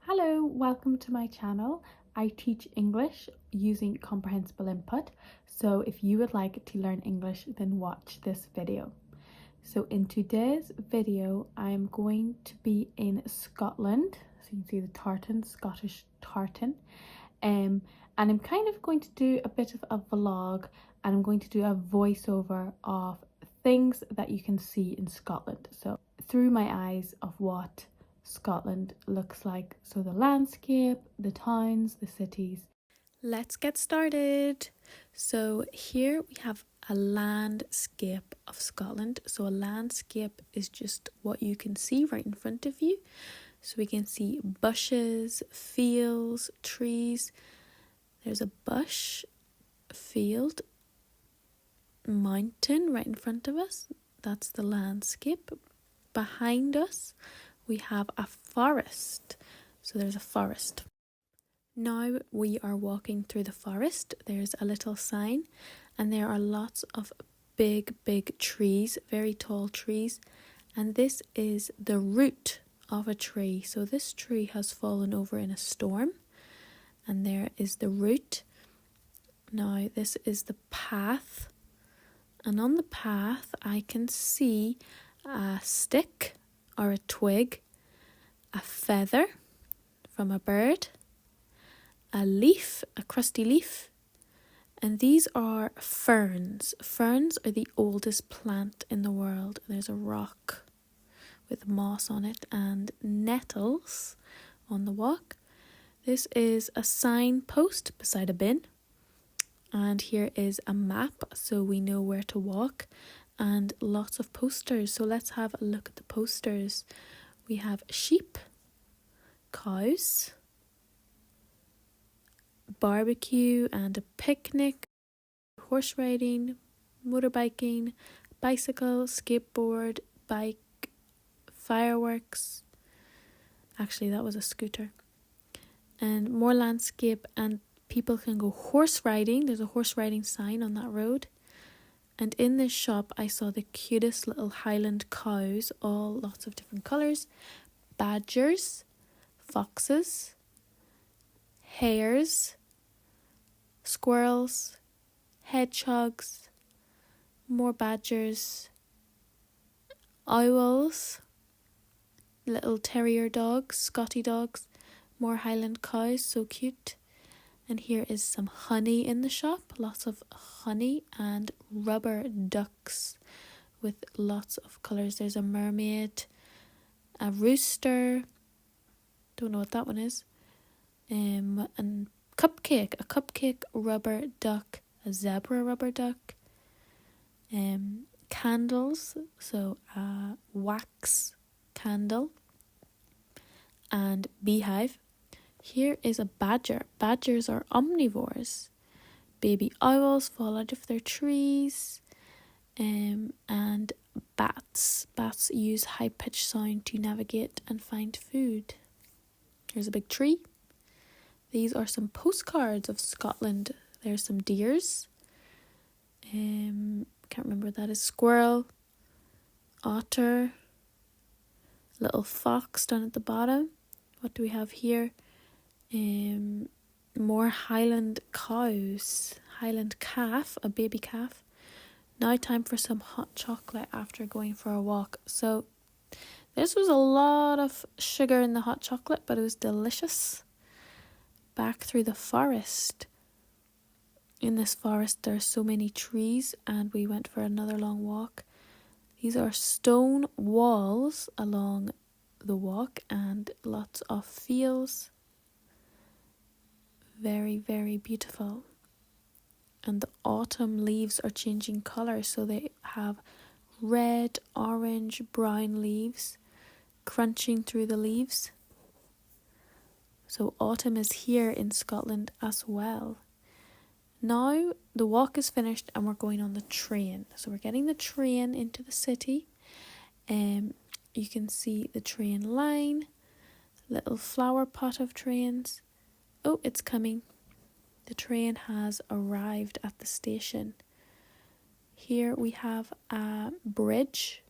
Hello, welcome to my channel. I teach English using Comprehensible Input. So if you would like to learn English, then watch this video. So in today's video, I'm going to be in Scotland. So you can see the tartan, Scottish tartan. And I'm kind of going to do a bit of a vlog, and I'm going to do a voiceover of things that you can see in Scotland. So through my eyes of what Scotland looks like. So the landscape, the towns, the cities. Let's get started. So here we have a landscape of Scotland. So a landscape is just what you can see right in front of you. So we can see bushes, fields, trees. There's a bush, field, mountain right in front of us. That's the landscape. Behind us, we have a forest. So there's a forest. Now we are walking through the forest. There's a little sign, and there are lots of big trees, very tall trees. And this is the root of a tree. So this tree has fallen over in a storm, and there is the root. Now this is the path, and on the path I can see a stick or a twig, a feather from a bird, a leaf, a crusty leaf, and these are ferns. Ferns are the oldest plant in the world. There's a rock with moss on it and nettles on the walk. This is a signpost beside a bin, and here is a map so we know where to walk, and lots of posters. So let's have a look at the posters. We have sheep, cows, barbecue and a picnic, horse riding, motorbiking, bicycle, skateboard, bike, fireworks. Actually, that was a scooter. And more landscape, and people can go horse riding. There's a horse riding sign on that road. And in this shop, I saw the cutest little Highland cows, all lots of different colours. Badgers, foxes, hares, squirrels, hedgehogs, more badgers, owls, little terrier dogs, Scotty dogs, more Highland cows, so cute. And here is some honey in the shop, lots of honey, and rubber ducks with lots of colours. There's a mermaid, a rooster, don't know what that one is, and a cupcake rubber duck, a zebra rubber duck, candles, so a wax candle, and beehive. Here is a badger. Badgers are omnivores. Baby owls fall out of their trees. And bats. Bats use high-pitched sound to navigate and find food. Here's a big tree. These are some postcards of Scotland. There's some deers. Can't remember what that is. Squirrel. Otter. Little fox down at the bottom. What do we have here? More Highland cows, Highland calf, a baby calf. Now time for some hot chocolate after going for a walk. So this was a lot of sugar in the hot chocolate, but it was delicious. Back through the forest. In this forest there are so many trees, and we went for another long walk. These are stone walls along the walk and lots of fields. Very beautiful. And the autumn leaves are changing colour, so they have red, orange, brown leaves crunching through the leaves. So autumn is here in Scotland as well. Now the walk is finished and we're going on the train. So we're getting the train into the city. You can see the train line, little flower pot of trains. Oh, it's coming. The train has arrived at the station. Here we have a bridge.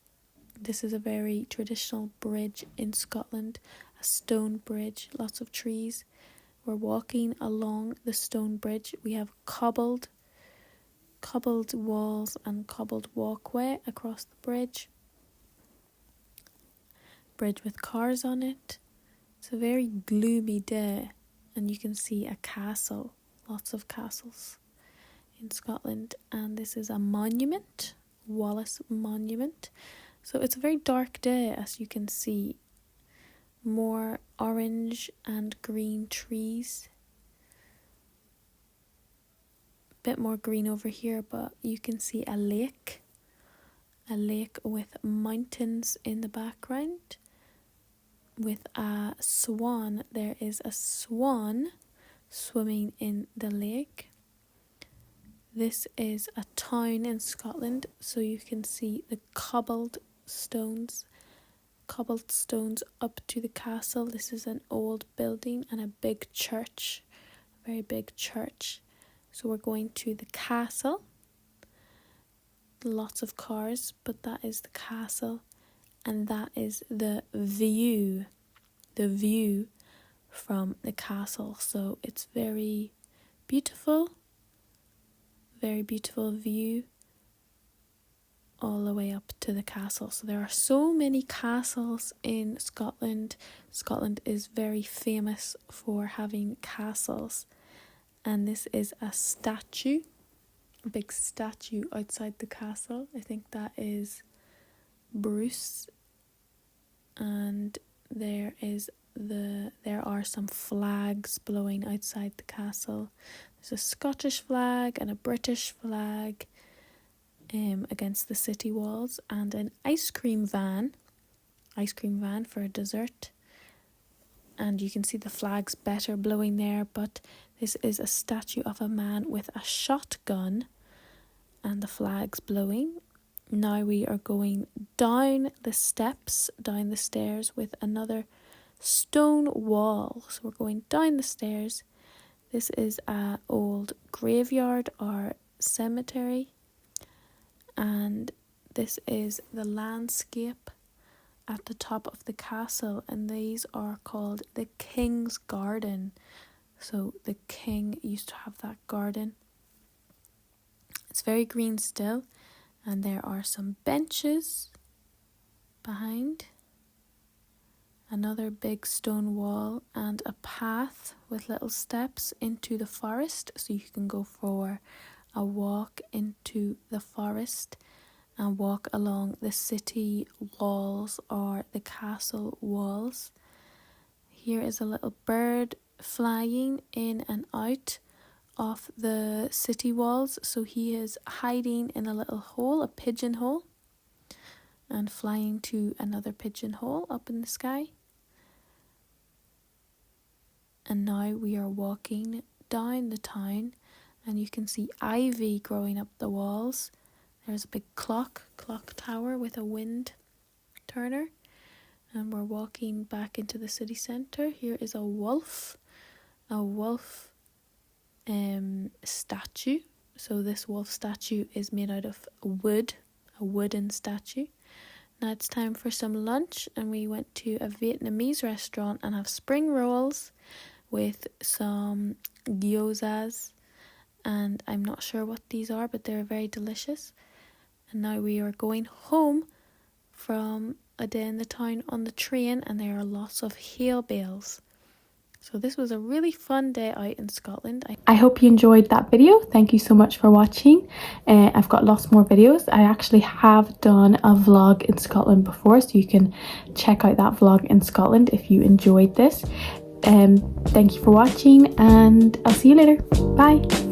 This is a very traditional bridge in Scotland, a stone bridge, lots of trees. We're walking along the stone bridge. We have cobbled walls and cobbled walkway across the bridge. Bridge with cars on it. It's a very gloomy day, and you can see a castle, lots of castles in Scotland, and this is a monument, Wallace Monument. So it's a very dark day, as you can see. More orange and green trees. Bit more green over here, but you can see a lake with mountains in the background with a swan. There is a swan swimming in the lake. This is a town in Scotland, so you can see the cobbled stones up to the castle. This is an old building and a big church, a very big church. So we're going to the castle. Lots of cars, but that is the castle, and that is the view from the castle. So it's very beautiful view all the way up to the castle. So there are so many castles in Scotland. Scotland is very famous for having castles, and this is a statue, a big statue outside the castle. I think that is Bruce, and there are some flags blowing outside the castle. There's a Scottish flag and a British flag against the city walls, and an ice cream van for a dessert. And you can see the flags better blowing there, but this is a statue of a man with a shotgun and the flags blowing. Now we are going down the stairs with another stone wall. So we're going down the stairs. This is an old graveyard or cemetery, and this is the landscape at the top of the castle, and these are called the King's Garden. So the king used to have that garden. It's very green still, and there are some benches behind, another big stone wall, and a path with little steps into the forest, so you can go for a walk into the forest and walk along the city walls or the castle walls. Here is a little bird flying in and out of the city walls, so he is hiding in a little hole, a pigeonhole, and flying to another pigeonhole up in the sky. And now we are walking down the town, and you can see ivy growing up the walls. There's a big clock tower with a wind turner, and we're walking back into the city centre. Here is a wolf statue. So this wolf statue is made out of wood, a wooden statue. Now it's time for some lunch, and we went to a Vietnamese restaurant and have spring rolls with some gyozas, and I'm not sure what these are, but they're very delicious. And now we are going home from a day in the town on the train, and there are lots of hail bales. So this was a really fun day out in Scotland. I hope you enjoyed that video. Thank you so much for watching. I've got lots more videos. I actually have done a vlog in Scotland before, so you can check out that vlog in Scotland if you enjoyed this. Thank you for watching, and I'll see you later. Bye.